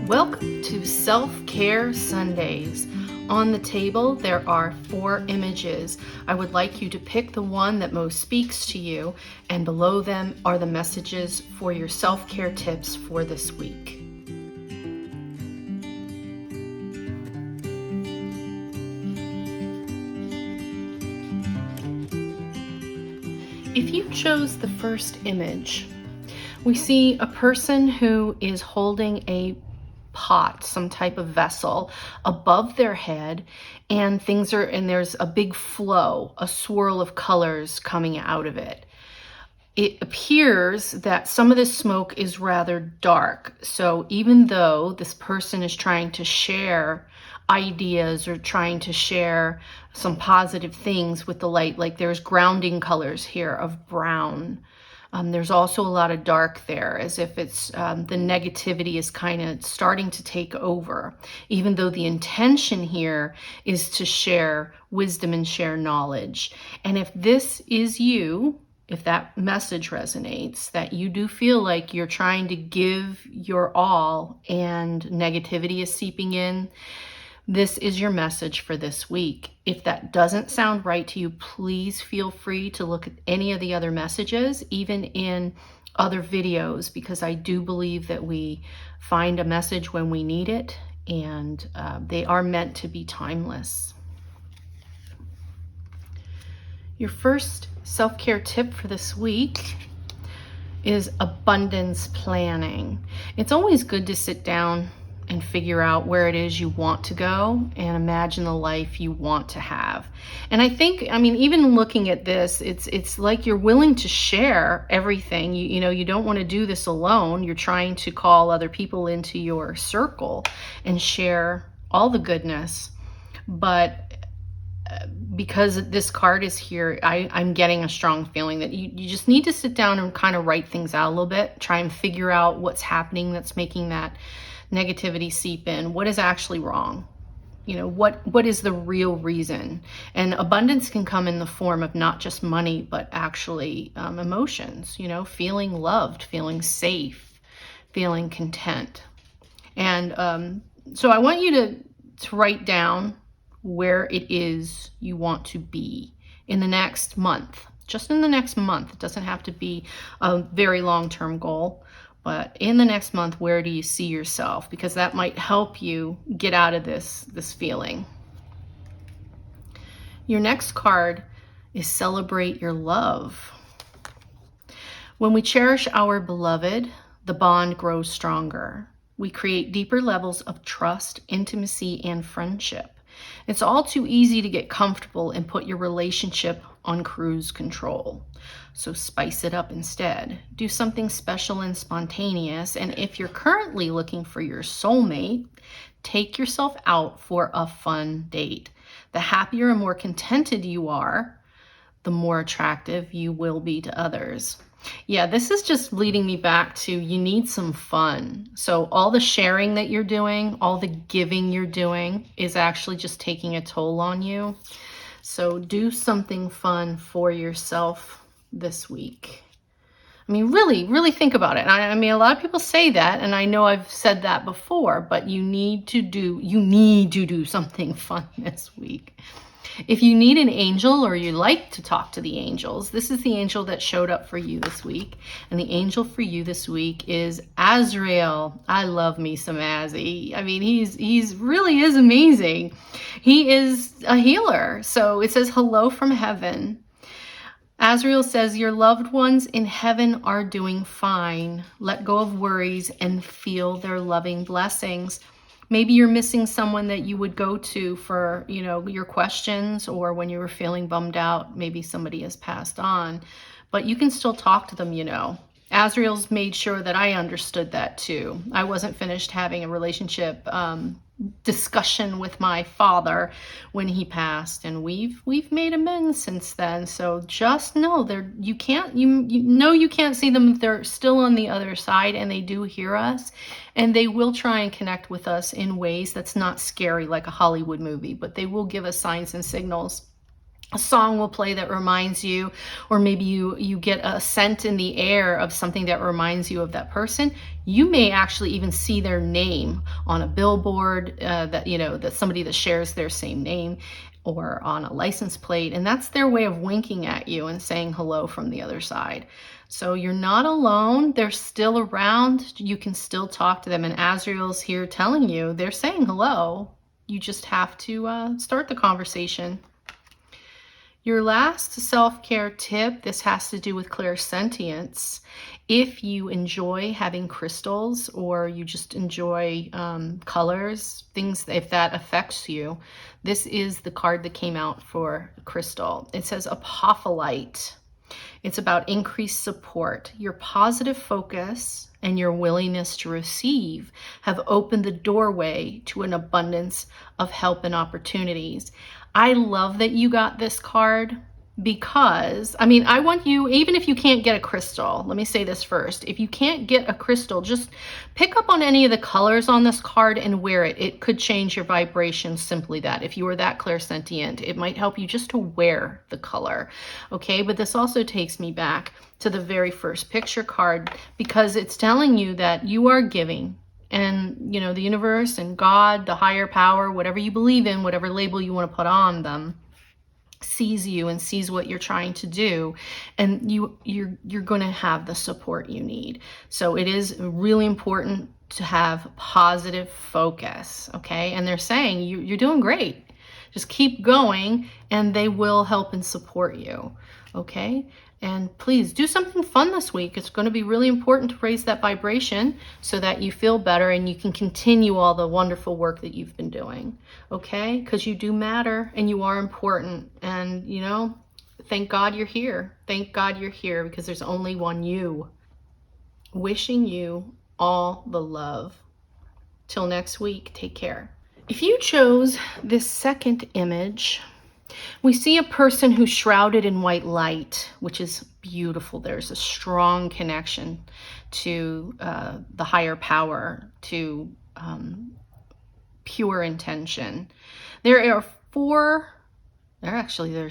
Welcome to Self-Care Sundays. On the table, there are 4 images. I would like you to pick the one that most speaks to you, and below them are the messages for your self-care tips for this week. If you chose the first image, we see a person who is holding a pot, some type of vessel above their head, and there's a big flow, a swirl of colors coming out of it. It appears that some of this smoke is rather dark. So even though this person is trying to share ideas or trying to share some positive things with the light, like there's grounding colors here of brown. There's also a lot of dark there, as if it's the negativity is kind of starting to take over, even though the intention here is to share wisdom and share knowledge. And if this is you, if that message resonates, that you do feel like you're trying to give your all and negativity is seeping in, this is your message for this week. If that doesn't sound right to you, please feel free to look at any of the other messages, even in other videos, because I do believe that we find a message when we need it, and they are meant to be timeless. Your first self-care tip for this week is abundance planning. It's always good to sit down and figure out where it is you want to go and imagine the life you want to have. And I think, even looking at this, it's like you're willing to share everything. You don't want to do this alone. You're trying to call other people into your circle and share all the goodness. But because this card is here, I'm getting a strong feeling that you just need to sit down and kind of write things out a little bit, try and figure out what's happening that's making that negativity seep in. What is actually wrong? What is the real reason? And abundance can come in the form of not just money, but actually emotions, feeling loved, feeling safe, feeling content. And so I want you to write down where it is you want to be in the next month, just in the next month. It doesn't have to be a very long-term goal. But in the next month, where do you see yourself? Because that might help you get out of this feeling. Your next card is Celebrate Your Love. When we cherish our beloved, the bond grows stronger. We create deeper levels of trust, intimacy, and friendship. It's all too easy to get comfortable and put your relationship on cruise control. So spice it up instead. Do something special and spontaneous. And if you're currently looking for your soulmate, take yourself out for a fun date. The happier and more contented you are, the more attractive you will be to others. Yeah, this is just leading me back to you need some fun. So all the sharing that you're doing, all the giving you're doing is actually just taking a toll on you. So do something fun for yourself this week. Really think about it. A lot of people say that, and I know I've said that before, but you need to do something fun this week. If you need an angel or you like to talk to the angels, this is the angel that showed up for you this week. And the angel for you this week is Azrael. I love me some Azzy. He's really is amazing. He is a healer. So it says, hello from heaven. Azrael says, your loved ones in heaven are doing fine. Let go of worries and feel their loving blessings. Maybe you're missing someone that you would go to for, your questions, or when you were feeling bummed out, maybe somebody has passed on, but you can still talk to them, Azrael's made sure that I understood that too. I wasn't finished having a relationship discussion with my father when he passed, and we've made amends since then. So just know you can't see them. They're still on the other side, and they do hear us, and they will try and connect with us in ways that's not scary like a Hollywood movie, but they will give us signs and signals. A song will play that reminds you, or maybe you get a scent in the air of something that reminds you of that person. You may actually even see their name on a billboard, that somebody that shares their same name, or on a license plate, and that's their way of winking at you and saying hello from the other side. So you're not alone. They're still around. You can still talk to them, and Azrael's here telling you they're saying hello. You just have to start the conversation. Your last self-care tip, this has to do with clairsentience. If you enjoy having crystals, or you just enjoy colors, things, if that affects you, this is the card that came out for crystal. It says apophyllite. It's about increased support. Your positive focus and your willingness to receive have opened the doorway to an abundance of help and opportunities. I love that you got this card, because, I want you, even if you can't get a crystal, let me say this first. If you can't get a crystal, just pick up on any of the colors on this card and wear it. It could change your vibration, simply that. If you were that clairsentient, it might help you just to wear the color, okay? But this also takes me back to the very first picture card, because it's telling you that you are giving. And, the universe and God, the higher power, whatever you believe in, whatever label you want to put on them, sees you and sees what you're trying to do, and you're going to have the support you need. So it is really important to have positive focus, okay? And they're saying you're doing great. Just keep going, and they will help and support you, okay? And please do something fun this week. It's going to be really important to raise that vibration so that you feel better and you can continue all the wonderful work that you've been doing, okay? Because you do matter and you are important. And, thank God you're here. Thank God you're here, because there's only one you. Wishing you all the love. Till next week, take care. If you chose this second image, we see a person who's shrouded in white light, which is beautiful. There's a strong connection to the higher power, to pure intention. There's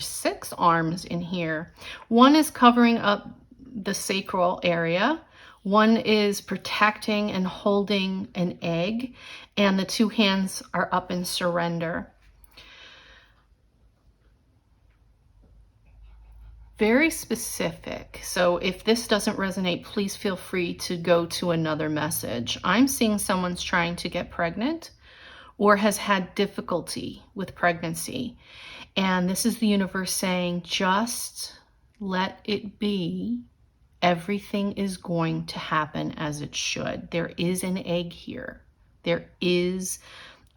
6 arms in here. One is covering up the sacral area. One is protecting and holding an egg, and the 2 hands are up in surrender. Very specific. So if this doesn't resonate, please feel free to go to another message. I'm seeing someone's trying to get pregnant or has had difficulty with pregnancy. And this is the universe saying, just let it be. Everything is going to happen as it should. There is an egg here. There is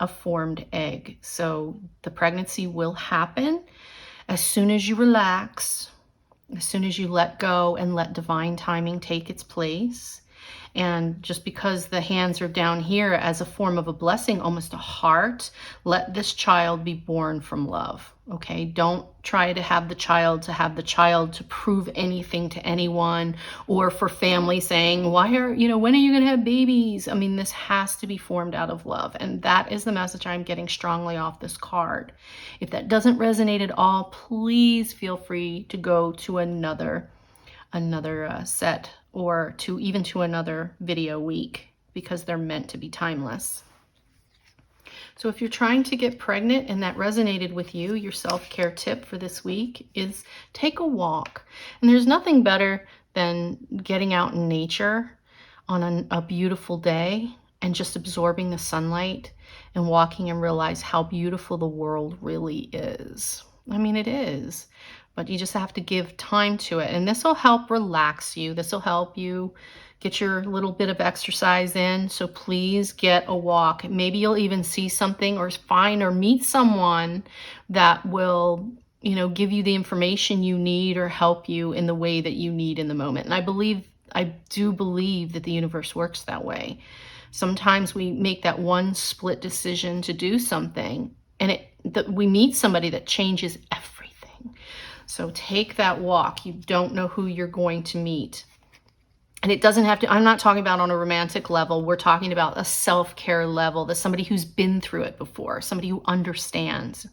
a formed egg. So the pregnancy will happen as soon as you relax, as soon as you let go and let divine timing take its place. And just because the hands are down here as a form of a blessing, almost a heart, let this child be born from love, okay? Don't try to have the child to prove anything to anyone, or for family saying, when are you going to have babies? This has to be formed out of love. And that is the message I'm getting strongly off this card. If that doesn't resonate at all, please feel free to go to another set, or to another video week, because they're meant to be timeless. So if you're trying to get pregnant and that resonated with you, your self-care tip for this week is take a walk. And there's nothing better than getting out in nature on a beautiful day and just absorbing the sunlight and walking and realize how beautiful the world really is. It is. But you just have to give time to it. And this will help relax you. This will help you get your little bit of exercise in. So please get a walk. Maybe you'll even see something or find or meet someone that will, give you the information you need or help you in the way that you need in the moment. And I do believe that the universe works that way. Sometimes we make that one split decision to do something, and we meet somebody that changes everything. So take that walk. You don't know who you're going to meet. And it doesn't have to, I'm not talking about on a romantic level. We're talking about a self-care level. That's somebody who's been through it before, somebody who understands.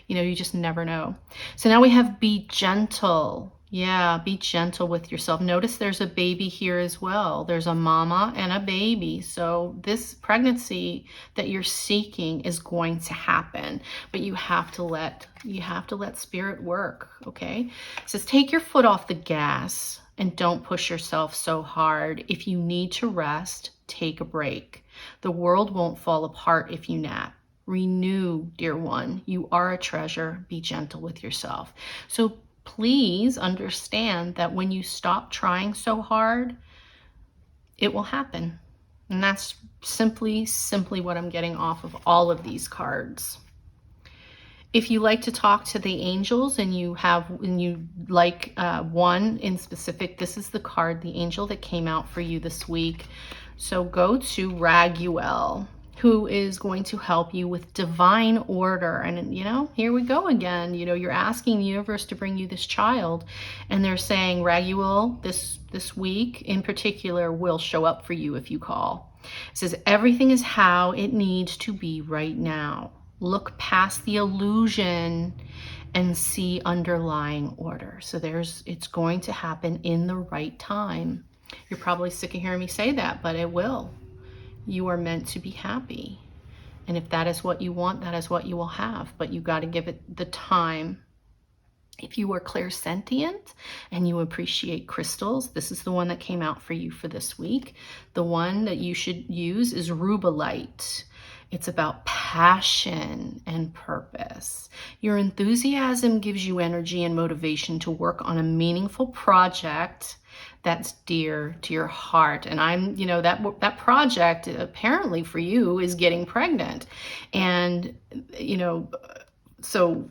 You know, you just never know. So now we have be gentle. Yeah, be gentle with yourself. Notice there's a baby here as well. There's a mama and a baby. So this pregnancy that you're seeking is going to happen, but you have to let spirit work, okay? It says take your foot off the gas and don't push yourself so hard. If you need to rest, take a break. The world won't fall apart if you nap. Renew, dear one. You are a treasure. Be gentle with yourself. So please understand that when you stop trying so hard, it will happen. And that's simply what I'm getting off of all of these cards. If you like to talk to the angels and you like one in specific, this is the card, the angel that came out for you this week. So go to Raguel, who is going to help you with divine order. And, you know, here we go again. You know, you're asking the universe to bring you this child, and they're saying Raguel this week in particular will show up for you if you call. It says everything is how it needs to be right now. Look past the illusion and see underlying order. So it's going to happen in the right time. You're probably sick of hearing me say that, but it will. You are meant to be happy. And if that is what you want, that is what you will have. But you got to give it the time. If you are clairsentient and you appreciate crystals, this is the one that came out for you for this week. The one that you should use is rubellite. It's about passion and purpose. Your enthusiasm gives you energy and motivation to work on a meaningful project that's dear to your heart. And I'm, you know, that project apparently for you is getting pregnant. And, you know, so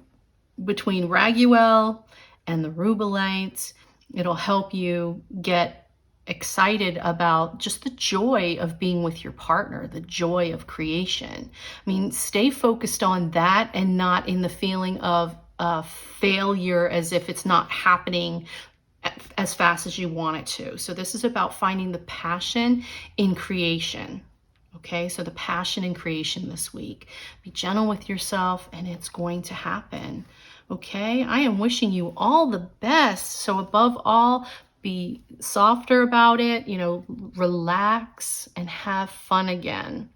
between Raguel and the rubellite, it'll help you get excited about just the joy of being with your partner, the joy of creation. I mean, stay focused on that and not in the feeling of failure as if it's not happening as fast as you want it to. So this is about finding the passion in creation. Okay, so the passion in creation this week. Be gentle with yourself and it's going to happen. Okay, I am wishing you all the best. So above all, be softer about it, you know, relax and have fun again.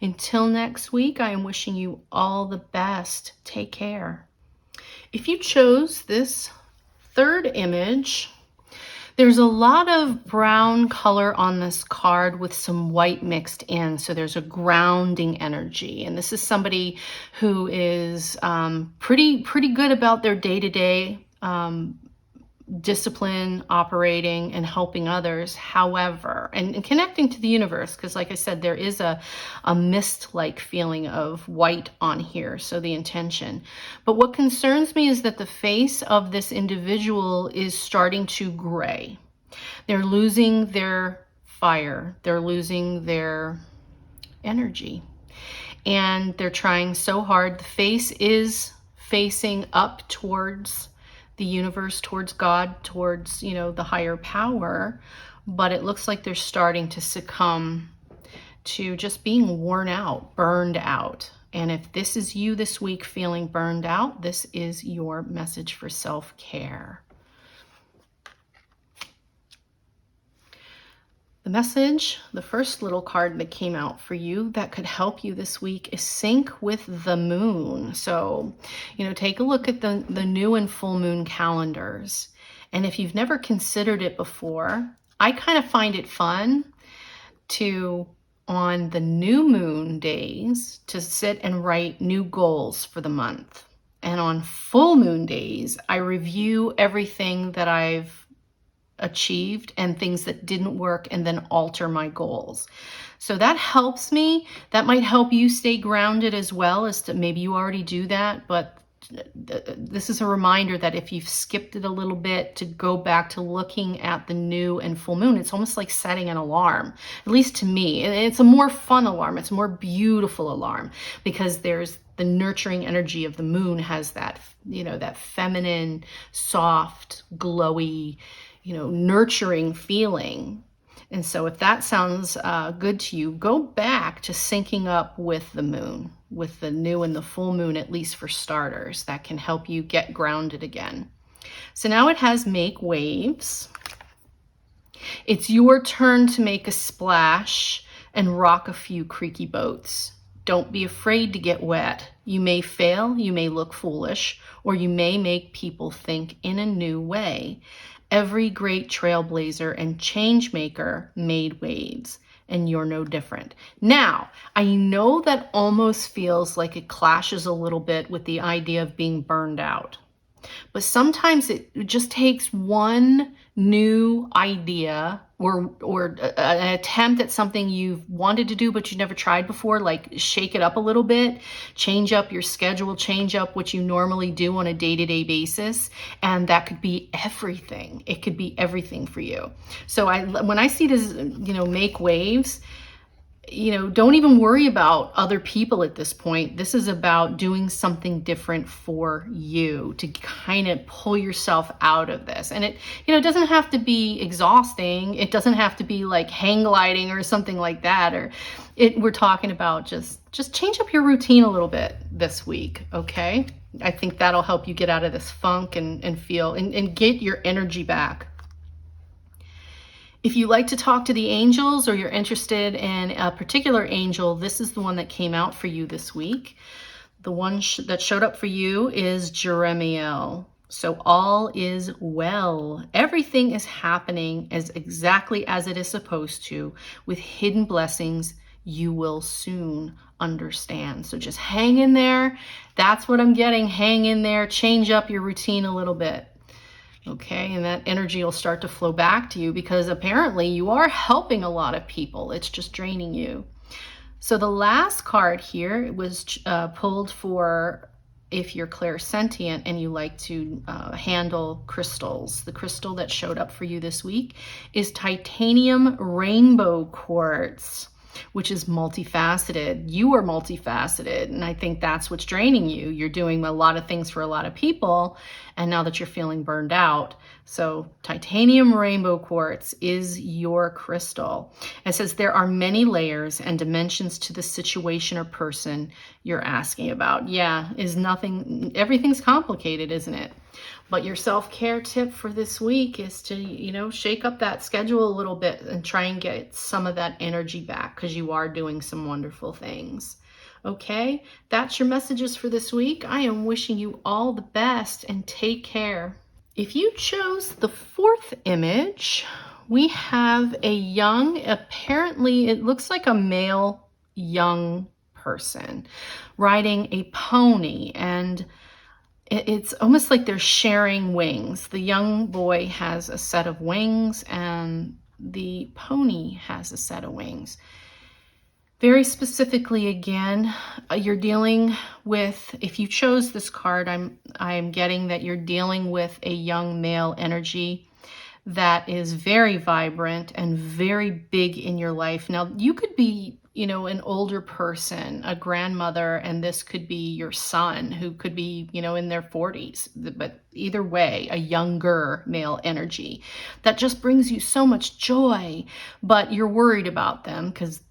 Until next week, I am wishing you all the best. Take care. If you chose this third image, there's a lot of brown color on this card with some white mixed in. So there's a grounding energy. And this is somebody who is pretty good about their day-to-day discipline, operating, and helping others. However, and connecting to the universe, because like I said, there is a mist-like feeling of white on here, so the intention. But what concerns me is that the face of this individual is starting to gray. They're losing their fire. They're losing their energy. And they're trying so hard. The face is facing up towards the universe, towards God, towards, you know, the higher power, but it looks like they're starting to succumb to just being worn out, burned out. And if this is you this week feeling burned out, this is your message for self-care. The message, the first little card that came out for you that could help you this week is sync with the moon. So, you know, take a look at the new and full moon calendars. And if you've never considered it before, I kind of find it fun to, on the new moon days, to sit and write new goals for the month. And on full moon days, I review everything that I've achieved and things that didn't work and then alter my goals. So that helps me. That might help you stay grounded as well, as to maybe you already do that, but this is a reminder that if you've skipped it a little bit, to go back to looking at the new and full moon. It's almost like setting an alarm, at least to me. It's a more fun alarm. It's a more beautiful alarm because there's the nurturing energy of the moon has that, you know, that feminine, soft, glowy, you know, nurturing feeling. And so if that sounds good to you, go back to syncing up with the moon, with the new and the full moon, at least for starters. That can help you get grounded again. So now it has make waves. It's your turn to make a splash and rock a few creaky boats. Don't be afraid to get wet. You may fail, you may look foolish, or you may make people think in a new way. Every great trailblazer and change maker made waves, and you're no different. Now, I know that almost feels like it clashes a little bit with the idea of being burned out. But sometimes it just takes one new idea or an attempt at something you've wanted to do but you never tried before, like shake it up a little bit, change up your schedule, change up what you normally do on a day-to-day basis, and that could be everything. It could be everything for you. So when I see this, make waves, don't even worry about other people at this point. This is about doing something different for you to kind of pull yourself out of this. And it doesn't have to be exhausting. It doesn't have to be like hang gliding or something like that. We're talking about just change up your routine a little bit this week, okay? I think that'll help you get out of this funk and feel and get your energy back. If you like to talk to the angels or you're interested in a particular angel, this is the one that came out for you this week. The one that showed up for you is Jeremiel. So all is well. Everything is happening exactly as it is supposed to, with hidden blessings you will soon understand. So just hang in there. That's what I'm getting. Hang in there. Change up your routine a little bit. Okay, and that energy will start to flow back to you because apparently you are helping a lot of people. It's just draining you. So the last card here was pulled for if you're clairsentient and you like to handle crystals. The crystal that showed up for you this week is titanium rainbow quartz, which is multifaceted. You are multifaceted, and I think that's what's draining you. You're doing a lot of things for a lot of people, and now that you're feeling burned out. So titanium rainbow quartz is your crystal. It says there are many layers and dimensions to the situation or person you're asking about. Yeah, everything's complicated, isn't it? But your self-care tip for this week is to, shake up that schedule a little bit and try and get some of that energy back because you are doing some wonderful things. Okay, that's your messages for this week. I am wishing you all the best and take care. If you chose the fourth image, we have a young, apparently it looks like a male young person riding a pony, and it's almost like they're sharing wings. The young boy has a set of wings and the pony has a set of wings. Very specifically, again, you're dealing with, if you chose this card, I'm getting that you're dealing with a young male energy that is very vibrant and very big in your life. Now, you could be, an older person, a grandmother, and this could be your son who could be, in their 40s. But either way, a younger male energy that just brings you so much joy, but you're worried about them because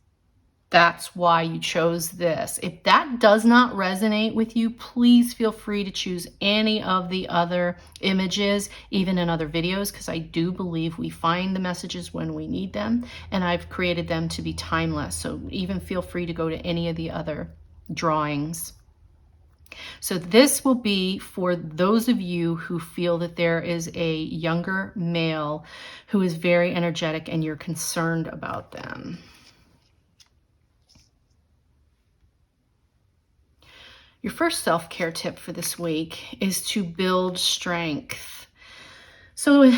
that's why you chose this. If that does not resonate with you, please feel free to choose any of the other images, even in other videos, because I do believe we find the messages when we need them, and I've created them to be timeless. So even feel free to go to any of the other drawings. So this will be for those of you who feel that there is a younger male who is very energetic and you're concerned about them. Your first self-care tip for this week is to build strength. So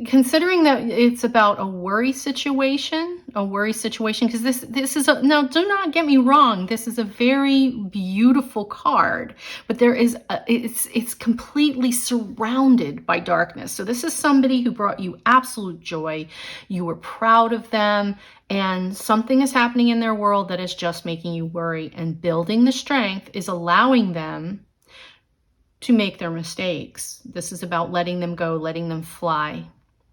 considering that it's about a worry situation, because this is now do not get me wrong, this is a very beautiful card, but it's completely surrounded by darkness. So this is somebody who brought you absolute joy. You were proud of them, and something is happening in their world that is just making you worry, and building the strength is allowing them to make their mistakes. This is about letting them go, letting them fly.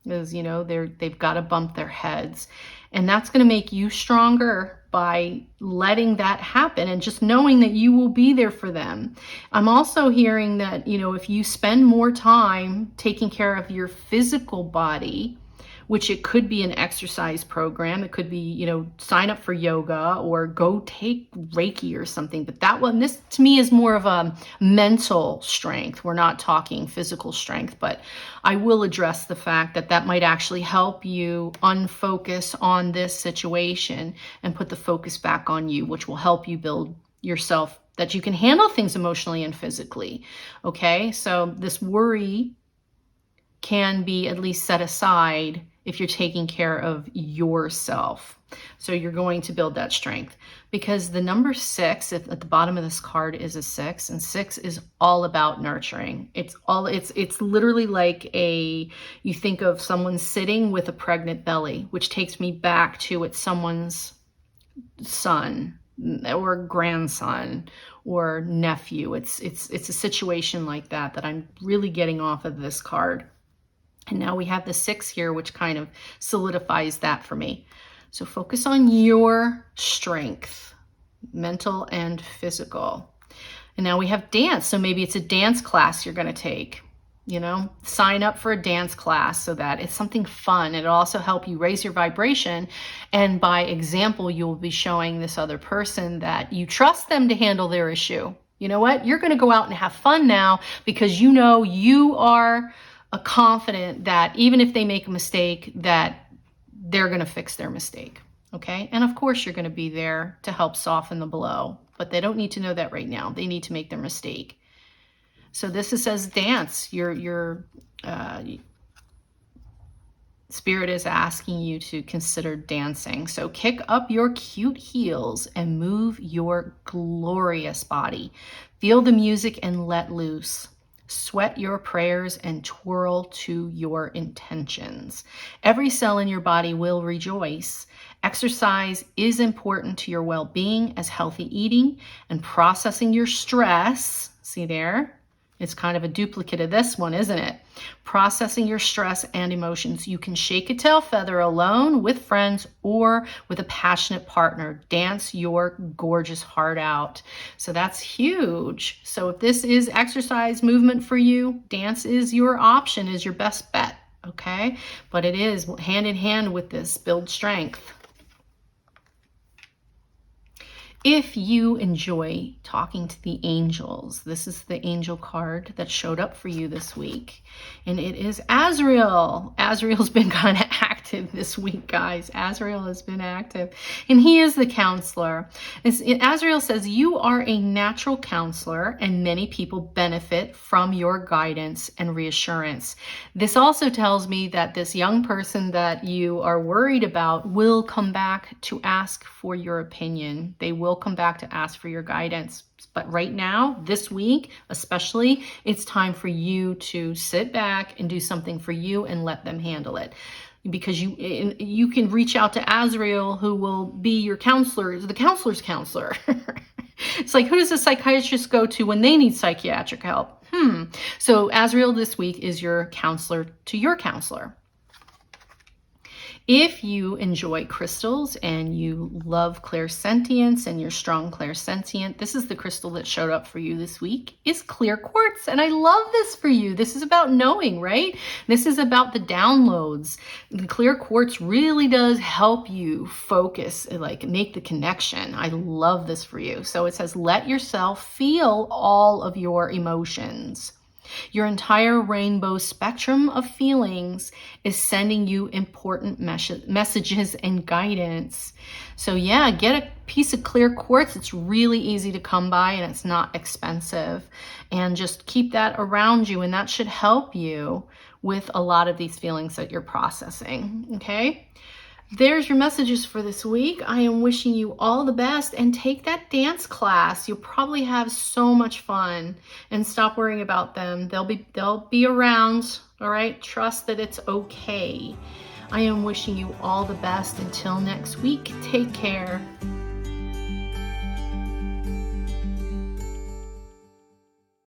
is, they've got to bump their heads. And that's going to make you stronger by letting that happen and just knowing that you will be there for them. I'm also hearing that, if you spend more time taking care of your physical body, which it could be an exercise program, it could be, sign up for yoga or go take Reiki or something. But this to me is more of a mental strength. We're not talking physical strength, but I will address the fact that that might actually help you unfocus on this situation and put the focus back on you, which will help you build yourself that you can handle things emotionally and physically. Okay, so this worry can be at least set aside if you're taking care of yourself. So you're going to build that strength, because the number 6 at the bottom of this card is a 6, and 6 is all about nurturing. It's literally like you think of someone sitting with a pregnant belly, which takes me back to it's someone's son or grandson or nephew. It's a situation like that I'm really getting off of this card. And now we have the 6 here, which kind of solidifies that for me. So focus on your strength, mental and physical. And now we have dance. So maybe it's a dance class you're going to take. Sign up for a dance class so that it's something fun. It'll also help you raise your vibration. And by example, you'll be showing this other person that you trust them to handle their issue. You know what? You're going to go out and have fun now because you are confident that even if they make a mistake, that they're going to fix their mistake. Okay. And of course, you're going to be there to help soften the blow, but they don't need to know that right now. They need to make their mistake. So this says dance. Your Spirit is asking you to consider dancing. So kick up your cute heels and move your glorious body. Feel the music and let loose. Sweat your prayers and twirl to your intentions. Every cell in your body will rejoice. Exercise is important to your well-being, as healthy eating and processing your stress. See there? It's kind of a duplicate of this one, isn't it? Processing your stress and emotions. You can shake a tail feather alone, with friends, or with a passionate partner. Dance your gorgeous heart out. So that's huge. So if this is exercise movement for you, dance is your option, is your best bet. Okay? But it is hand in hand with this, build strength. If you enjoy talking to the angels, this is the angel card that showed up for you this week. And it is Azrael. Azrael's been kind of active this week, guys. Azrael has been active. And he is the counselor. Azrael says, you are a natural counselor and many people benefit from your guidance and reassurance. This also tells me that this young person that you are worried about will come back to ask for your opinion. They will come back to ask for your guidance. But right now, this week especially, it's time for you to sit back and do something for you and let them handle it. Because you can reach out to Azrael, who will be your counselor, the counselor's counselor. It's like, who does a psychiatrist go to when they need psychiatric help? So Azrael this week is your counselor to your counselor. If you enjoy crystals and you love clairsentience and you're strong clairsentient, this is the crystal that showed up for you this week, is clear quartz. And I love this for you. This is about knowing, right? This is about the downloads. The clear quartz really does help you focus, like make the connection. I love this for you. So it says, let yourself feel all of your emotions. Your entire rainbow spectrum of feelings is sending you important messages and guidance. So yeah, get a piece of clear quartz. It's really easy to come by and it's not expensive. And just keep that around you, and that should help you with a lot of these feelings that you're processing, okay? There's your messages for this week. I am wishing you all the best, and take that dance class. You'll probably have so much fun, and stop worrying about them. They'll be around, all right? Trust that it's okay. I am wishing you all the best. Until next week, take care.